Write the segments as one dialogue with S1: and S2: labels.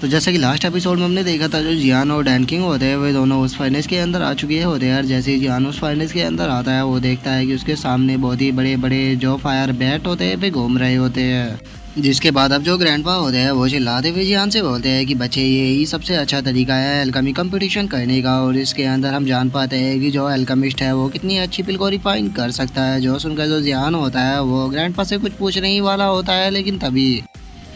S1: तो जैसा कि लास्ट एपिसोड में हमने देखा था, जो जियान और डैन किंग होते हैं वे दोनों उस फाइनेंस के अंदर आ चुके होते हैं। और जैसे ही जियान उस फाइनेंस के अंदर आता है, वो देखता है कि उसके सामने बहुत ही बड़े बड़े जो फायर बैट होते हैं वे घूम रहे होते हैं। जिसके बाद अब जो ग्रैंडपा होते हैं वो चिल्लाते हुए जियान से बोलते हैं कि बच्चे, ये ही सबसे अच्छा तरीका है एल्केमी कंपटीशन करने का। और इसके अंदर हम जान पाते हैं कि जो एल्केमिस्ट है वो कितनी अच्छी पिल को रिफाइन कर सकता है। जो सुनकर जो जियान होता है वो ग्रैंडपा से कुछ पूछने ही वाला होता है, लेकिन तभी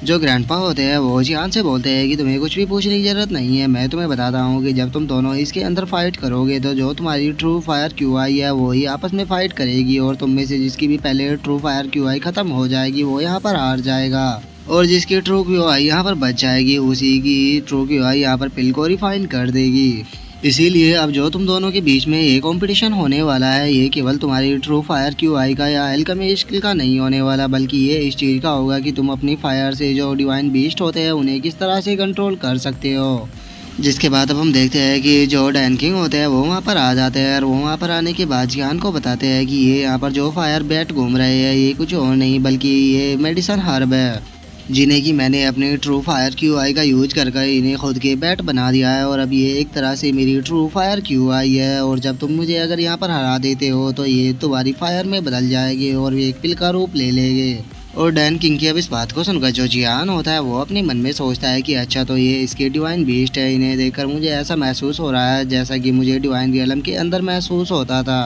S1: जो ग्रैंडपा होते हैं वो जियान से बोलते हैं कि तुम्हें कुछ भी पूछने की ज़रूरत नहीं है। मैं तुम्हें बताता हूँ कि जब तुम दोनों इसके अंदर फाइट करोगे तो जो तुम्हारी ट्रू फायर क्यूआई है वो ही आपस में फाइट करेगी। और तुम में से जिसकी भी पहले ट्रू फायर क्यूआई ख़त्म हो जाएगी वो यहाँ पर हार जाएगा। और जिसकी ट्रू क्यूआई यहाँ पर बच जाएगी उसी की ट्रू क्यूआई यहाँ पर पिल को रिफाइन कर देगी। इसीलिए अब जो तुम दोनों के बीच में ये कंपटीशन होने वाला है, ये केवल तुम्हारी ट्रू फायर क्यूआई का या एल्केमी स्किल का नहीं होने वाला, बल्कि ये इस चीज़ का होगा कि तुम अपनी फायर से जो डिवाइन बीस्ट होते हैं उन्हें किस तरह से कंट्रोल कर सकते हो। जिसके बाद अब हम देखते हैं कि जो डैन किंग होते हैं वो वहाँ पर आ जाते हैं। और वो वहाँ पर आने के बाद जियान को बताते हैं कि ये यहाँ पर जो फायर बैट घूम रहे हैं ये कुछ और नहीं बल्कि ये मेडिसन हर्ब है, जिन्हें कि मैंने अपने ट्रू फायर क्यूआई का यूज कर इन्हें खुद के बैट बना दिया है। और अब ये एक तरह से मेरी ट्रू फायर क्यूआई है। और जब तुम मुझे अगर यहाँ पर हरा देते हो तो ये तुम्हारी फायर में बदल जाएगी और ये एक पिल का रूप ले लेंगे। और डैन किंग की अब इस बात को सुनकर जो जियान होता है वो अपने मन में सोचता है कि अच्छा, तो ये इसके डिवाइन बीस्ट है। इन्हें देखकर मुझे ऐसा महसूस हो रहा है जैसा कि मुझे डिवाइन रियलम के अंदर महसूस होता था।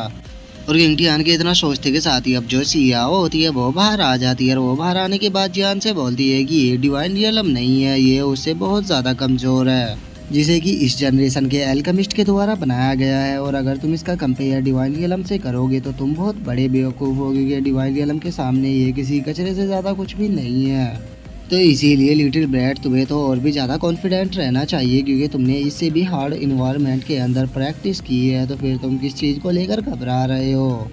S1: और किंग टियान के इतना सोचते के साथ ही अब जो सियाओ होती है वो बाहर आ जाती है। और वो बाहर आने के बाद जियान से बोलती है कि ये डिवाइन रियलम नहीं है, ये उससे बहुत ज़्यादा कमज़ोर है, जिसे कि इस जनरेशन के एल्केमिस्ट के द्वारा बनाया गया है। और अगर तुम इसका कंपेयर डिवाइन रियलम से करोगे तो तुम बहुत बड़े बेवकूफ़ होगे कि डिवाइन रियलम के सामने ये किसी कचरे से ज़्यादा कुछ भी नहीं है। तो इसीलिए लिटिल ब्रैट तुम्हें तो और भी ज़्यादा कॉन्फिडेंट रहना चाहिए, क्योंकि तुमने इससे भी हार्ड इन्वायरमेंट के अंदर प्रैक्टिस की है। तो फिर तुम किस चीज़ को लेकर घबरा रहे हो।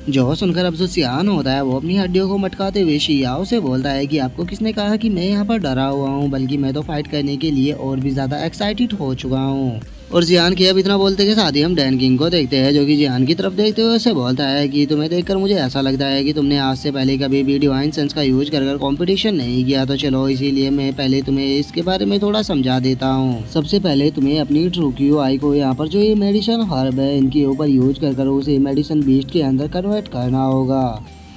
S1: जो सुनकर अब जो सियान होता है वो अपनी हड्डियों को मटकाते हुए शियाओ से बोलता है कि आपको किसने कहा कि मैं यहाँ पर डरा हुआ हूँ, बल्कि मैं तो फाइट करने के लिए और भी ज़्यादा एक्साइटेड हो चुका हूँ। और जियान के अब इतना बोलते के साथ ही हम डैन किंग को देखते हैं, जो कि जियान की तरफ देखते हुए उससे बोलता है कि तुम्हें देखकर मुझे ऐसा लगता है कि तुमने आज से पहले कभी भी डिवाइन सेंस का यूज कर कंपटीशन नहीं किया। तो चलो, इसीलिए मैं पहले तुम्हें इसके बारे में थोड़ा समझा देता हूँ। सबसे पहले तुम्हें अपनी ट्रू क्यूआई को यहाँ पर जो ये मेडिसिन हर्ब है इनके ऊपर यूज कर उसे मेडिसिन बीस्ट के अंदर कन्वर्ट करना होगा।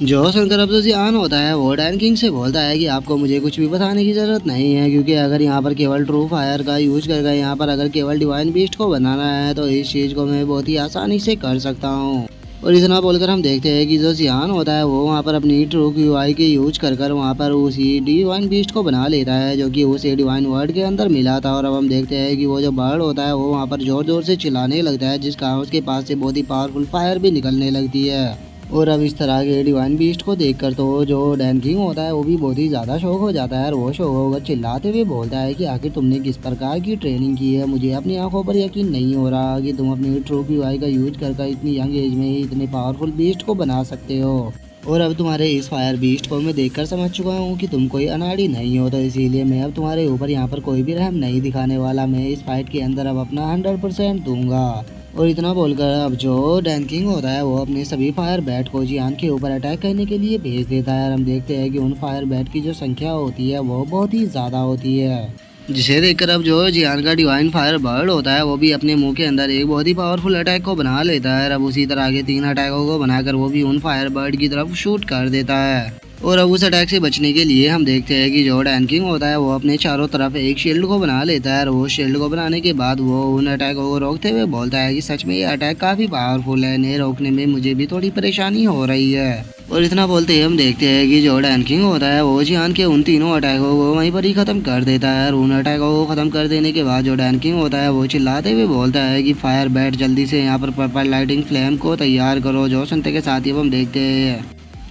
S1: जो सुनकर अब जो जियान होता है वो डैन किंग से बोलता है कि आपको मुझे कुछ भी बताने की ज़रूरत नहीं है, क्योंकि अगर यहाँ पर केवल ट्रू फायर का यूज कर यहाँ पर अगर केवल डिवाइन बीस्ट को बनाना है तो इस चीज़ को मैं बहुत ही आसानी से कर सकता हूँ। और इतना बोलकर हम देखते हैं कि जो जियान होता है वो वहाँ पर अपनी ट्रू क्यूआई के यूज कर वहाँ पर उसी डिवाइन बीस्ट को बना लेता है, जो कि उसे डिवाइन वर्ड के अंदर मिला था। और अब हम देखते हैं कि वो जो बर्ड होता है वो वहाँ पर ज़ोर ज़ोर से चिल्लाने लगता है, जिस कारण उसके पास से बहुत ही पावरफुल फायर भी निकलने लगती है। और अब इस तरह के डिवाइन बीस्ट को देखकर तो जो डैन किंग होता है वो भी बहुत ही ज़्यादा शौक हो जाता है। और वो शौक होकर चिल्लाते हुए बोलता है कि आखिर तुमने किस प्रकार की ट्रेनिंग की है। मुझे अपनी आंखों पर यकीन नहीं हो रहा कि तुम अपनी ट्रू क्यूआई का यूज कर इतनी यंग एज में ही इतने पावरफुल बीस्ट को बना सकते हो। और अब तुम्हारे इस फायर बीस्ट को मैं देखकर समझ चुका हूँ कि तुम कोई अनाड़ी नहीं हो। तो इसीलिए मैं अब तुम्हारे ऊपर यहाँ पर कोई भी रहम नहीं दिखाने वाला। मैं इस फाइट के अंदर अब अपना 100% दूंगा। और इतना बोलकर अब जो डैन किंग होता है वो अपने सभी फायर बैट को जियान के ऊपर अटैक करने के लिए भेज देता है। और हम देखते हैं कि उन फायर बैट की जो संख्या होती है वो बहुत ही ज़्यादा होती है, जिसे देखकर अब जो जियान का डिवाइन फायर बर्ड होता है वो भी अपने मुंह के अंदर एक बहुत ही पावरफुल अटैक को बना लेता है। अब उसी तरह के 3 अटैकों को बनाकर वो भी उन फायर बर्ड की तरफ शूट कर देता है। और अब उस अटैक से बचने के लिए हम देखते हैं कि जो डैन किंग होता है वो अपने चारों तरफ एक शील्ड को बना लेता है। और वो शील्ड को बनाने के बाद वो उन अटैकों को रोकते हुए बोलता है कि सच में ये अटैक काफ़ी पावरफुल है, इन्हें रोकने में मुझे भी थोड़ी परेशानी हो रही है। और इतना बोलते ही हम देखते हैं कि जो डैन किंग होता है वो जियान के उन तीनों अटैकों को वहीं पर ही ख़त्म कर देता है। और उन अटैकों को ख़त्म कर देने के बाद जो डैन किंग होता है वो चिल्लाते हुए बोलता है कि फायर बैट जल्दी से यहाँ पर पर्पल लाइटिंग फ्लेम को तैयार करो। जो सुनते के साथ ही हम देखते हैं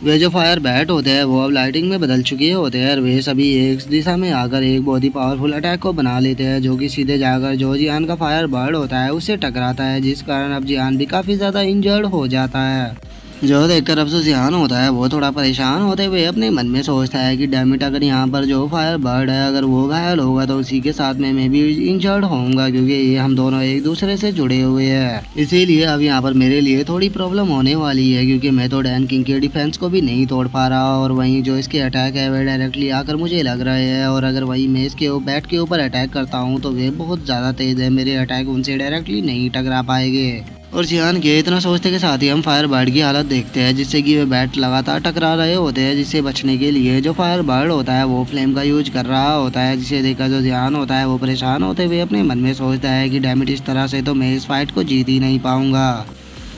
S1: वे जो फायर बैट होते हैं वो अब लाइटिंग में बदल चुके होते हैं। और वे सभी एक दिशा में आकर एक बहुत ही पावरफुल अटैक को बना लेते हैं, जो कि सीधे जाकर जो जियान का फायर बर्ड होता है उससे टकराता है, जिस कारण अब जियान भी काफ़ी ज़्यादा इंजर्ड हो जाता है। जो देखकर अब जो जियान होता है वो थोड़ा परेशान होते हुए अपने मन में सोचता है कि डैमिट, अगर यहाँ पर जो फायर बर्ड है अगर वो घायल होगा तो उसी के साथ में मैं भी इंजर्ड होऊंगा, क्योंकि ये हम दोनों एक दूसरे से जुड़े हुए हैं। इसीलिए अब यहाँ पर मेरे लिए थोड़ी प्रॉब्लम होने वाली है, क्योंकि मैं तो डैन किंग के डिफेंस को भी नहीं तोड़ पा रहा और वहीं जो इसके अटैक है वे डायरेक्टली आकर मुझे लग रहे हैं, और अगर वही मैं इसके बैट के ऊपर अटैक करता हूँ तो वे बहुत ज़्यादा तेज़ है, मेरे अटैक उनसे डायरेक्टली नहीं टकरा पाएंगे। और जियान के इतना सोचते के साथ ही हम फायर बर्ड की हालत देखते हैं, जिससे कि वे बैट लगातार टकरा रहे होते हैं, जिससे बचने के लिए जो फायर बर्ड होता है वो फ्लेम का यूज कर रहा होता है, जिसे देखकर जो जियान होता है वो परेशान होते हुए अपने मन में सोचता है कि डैमेज इस तरह से तो मैं इस फाइट को जीत ही नहीं पाऊंगा।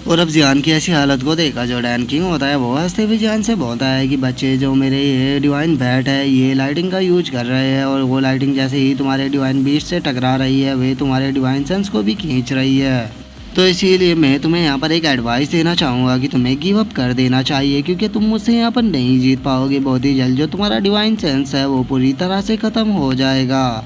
S1: और अब जियान की ऐसी हालत को देखा जो डैन किंग होता है वो हंसते हुए जियान से बोलता है कि बच्चे, जो मेरे ये डिवाइन बैट है ये लाइटिंग का यूज कर रहे हैं, और वो लाइटिंग जैसे ही तुम्हारे डिवाइन बीस्ट से टकरा रही है वे तुम्हारे डिवाइन सेंस को भी खींच रही है। तो इसीलिए मैं तुम्हें यहाँ पर एक एडवाइस देना चाहूँगा कि तुम्हें गिव अप कर देना चाहिए, क्योंकि तुम मुझसे यहाँ पर नहीं जीत पाओगे बहुत ही जल्द। जो तुम्हारा डिवाइन सेंस है वो पूरी तरह से ख़त्म हो जाएगा।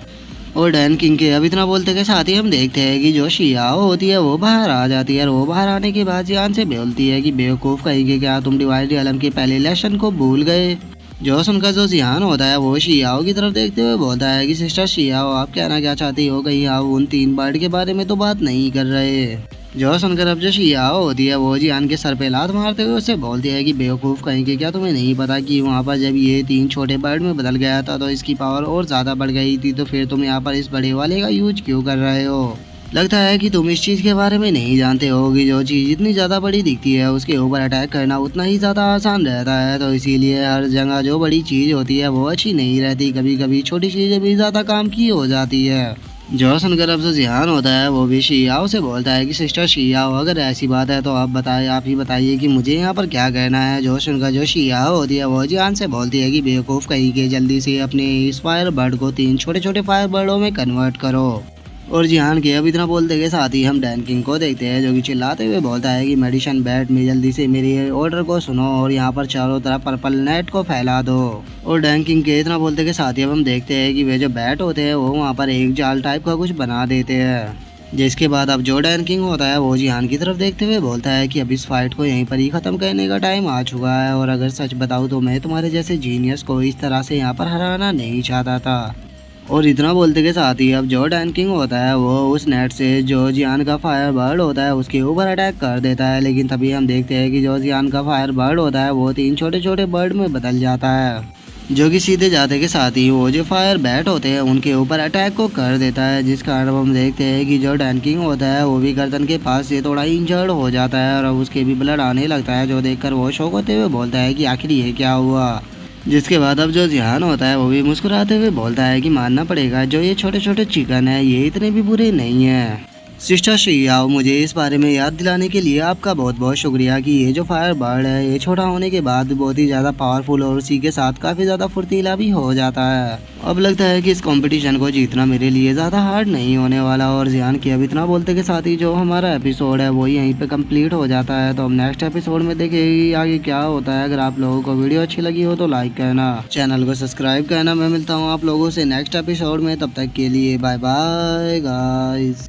S1: और डैन किंग के अब इतना बोलते के साथ ही हम देखते हैं कि जो शियाओ होती है वो बाहर आ जाती है, और वो बाहर आने के बाद जियान से बोलती है कि बेवकूफ़ कहेंगे क्या तुम डिवाइन रियलम के पहले लेसन को भूल गए। जो सुनकर जो जियान होता है वो शियाओ की तरफ देखते हुए बोलता है कि सिस्टर शियाओ, आप कहना क्या चाहती हो, कहीं आप उन 3 बर्ड के बारे में तो बात नहीं कर रहे। जो सुनकर अब जो शियाओ होती है वो जियान के सर पे लात मारते हुए उससे बोलती है कि बेवकूफ़ कहीं के क्या तुम्हें नहीं पता कि वहाँ पर जब ये 3 छोटे बर्ड में बदल गया था तो इसकी पावर और ज़्यादा बढ़ गई थी, तो फिर तुम यहाँ पर इस बड़े वाले का यूज क्यों कर रहे हो। लगता है कि तुम इस चीज़ के बारे में नहीं जानते हो कि जो चीज़ जितनी ज़्यादा बड़ी दिखती है उसके ऊपर अटैक करना उतना ही ज़्यादा आसान रहता है, तो इसीलिए हर जगह जो बड़ी चीज़ होती है वो अच्छी नहीं रहती, कभी कभी छोटी चीज़ें भी ज़्यादा काम की हो जाती है। जो सुनकर अब जो जिहान होता है वो भी शियाओ से बोलता है कि सिस्टर शियाओ, अगर ऐसी बात है तो आप ही बताइए कि मुझे यहाँ पर क्या कहना है। जो सुनकर जो शियाओ होती है वो जिहान से बोलती है कि बेवकूफ़ कहीं के जल्दी से अपने इस फायर बर्ड को 3 छोटे छोटे फायर बर्डों में कन्वर्ट करो। और जिहान के अब इतना बोलते के साथ ही हम डैन किंग को देखते हैं, जो कि चिल्लाते हुए बोलता है कि मेडिशन बैट में जल्दी से मेरे ऑर्डर को सुनो और यहाँ पर चारों तरफ पर्पल नेट को फैला दो। और डैन किंग के इतना बोलते के साथ ही अब हम देखते हैं कि वे जो बैट होते हैं वो वहाँ पर एक जाल टाइप का कुछ बना देते हैं, जिसके बाद अब जो डैन किंग होता है वो जिहान की तरफ देखते हुए बोलता है कि अब इस फाइट को यहीं पर ही ख़त्म करने का टाइम आ चुका है, और अगर सच बताऊँ तो मैं तुम्हारे जैसे जीनियस को इस तरह से यहाँ पर हराना नहीं चाहता था। और इतना बोलते के साथ ही अब जो डैन किंग होता है वो उस नेट से जो जियान का फायर बर्ड होता है उसके ऊपर अटैक कर देता है, लेकिन तभी हम देखते हैं कि जो जियान का फायर बर्ड होता है वो 3 छोटे छोटे बर्ड में बदल जाता है, जो कि सीधे जाते के साथ ही वो जो फायर बैट होते हैं उनके ऊपर अटैक को कर देता है, जिस कारण हम देखते हैं कि जो डैन किंग होता है वो भी गर्दन के पास से थोड़ा इंजर्ड हो जाता है, और अब उसके भी ब्लड आने लगता है, जो देखकर वो शौक होते हुए बोलता है कि आखिर ये क्या हुआ। जिसके बाद अब जो जिहान होता है वो भी मुस्कुराते हुए बोलता है कि मानना पड़ेगा जो ये छोटे छोटे चिकन है ये इतने भी बुरे नहीं है। सिस्टर शियाओ, मुझे इस बारे में याद दिलाने के लिए आपका बहुत बहुत शुक्रिया कि ये जो फायर बर्ड है ये छोटा होने के बाद बहुत ही ज़्यादा पावरफुल और उसी के साथ काफ़ी ज़्यादा फुर्तीला भी हो जाता है। अब लगता है कि इस कंपटीशन को जीतना मेरे लिए ज़्यादा हार्ड नहीं होने वाला। और जियान के अब इतना बोलते के साथ ही जो हमारा एपिसोड है वो यहीं पे कंप्लीट हो जाता है, तो हम नेक्स्ट एपिसोड में देखेंगे आगे क्या होता है। अगर आप लोगों को वीडियो अच्छी लगी हो तो लाइक करना, चैनल को सब्सक्राइब करना। मैं मिलता हूँ आप लोगों से नेक्स्ट एपिसोड में, तब तक के लिए बाय बाय गाइस।